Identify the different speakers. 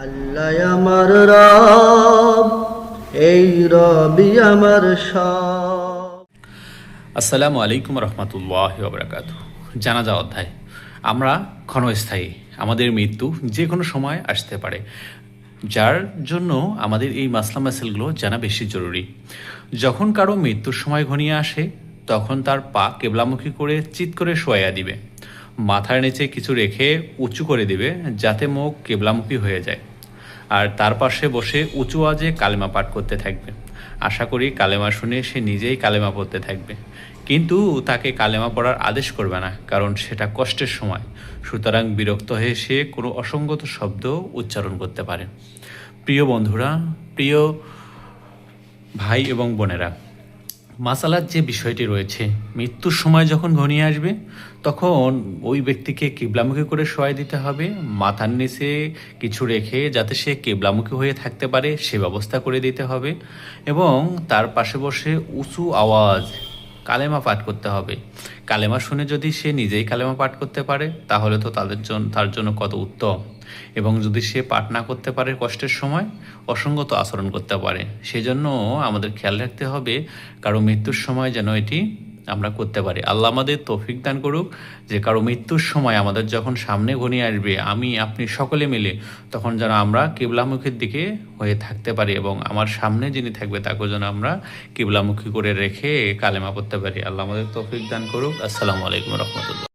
Speaker 1: আল্লাহ আমার রব, এই রবি আমার সব।
Speaker 2: আসসালামু আলাইকুম রহমতুল্লাহি ওয়া বারাকাতুহু। জানাজা অধ্যায়। আমরা ক্ষণস্থায়ী, আমাদের মৃত্যু যে কোনো সময় আসতে পারে, যার জন্য আমাদের এই মাসলা মাসাইলগুলো জানা বেশি জরুরি। যখন কারো মৃত্যুর সময় ঘনিয়ে আসে, তখন তার পা কেবলামুখী করে চিৎ করে শোয়া দিবে, মাথার নিচে কিছু রেখে উঁচু করে দিবে যাতে মুখ কেবলামুখী হয়ে যায়, আর তার পাশে বসে উঁচু আওয়াজে কালেমা পাঠ করতে থাকবে। আশা করি কালেমা শুনে সে নিজেই কালেমা পড়তে থাকবে, কিন্তু তাকে কালেমা পড়ার আদেশ করবে না, কারণ সেটা কষ্টের সময়। সুতরাং বিরক্ত হয়ে সে কোনো অসঙ্গত শব্দ উচ্চারণ করতে পারে। প্রিয় বন্ধুরা, প্রিয় ভাই এবং বোনেরা, মাসালার যে বিষয়টি রয়েছে, মৃত্যুর সময় যখন ঘনিয়ে আসবে তখন ওই ব্যক্তিকে কিবলামুখী করে শোয়াই দিতে হবে, মাথার নিচে কিছু রেখে যাতে সে কিবলামুখী হয়ে থাকতে পারে সে ব্যবস্থা করে দিতে হবে, এবং তার পাশে বসে উঁচু আওয়াজ কালেমা পাঠ করতে হবে। কালেমা শুনে যদি সে নিজেই কালেমা পাঠ করতে পারে তাহলে তো তার জন্য কত উত্তম, এবং যদি সে পাঠ না করতে পারে কষ্টের সময়, অসঙ্গত আচরণ করতে পারে। সেজন্য আমাদের খেয়াল রাখতে হবে কারো মৃত্যুর সময় যেন এটি আমরা করতে পারি। আল্লাহ আমাদের তৌফিক দান করুক যে কারো মৃত্যুর সময় আমাদের যখন সামনে ঘনিয়ে আসবে, আমি আপনি সকলে মিলে, তখন যেন আমরা কিবলামুখীর দিকে হয়ে থাকতে পারি, এবং আমার সামনে যিনি থাকবে তাকেও যেন আমরা কিবলামুখী করে রেখে কালেমা পড়তে পারি। আল্লাহ আমাদের তৌফিক দান করুক। আসসালামু আলাইকুম রহমতুল্লাহ।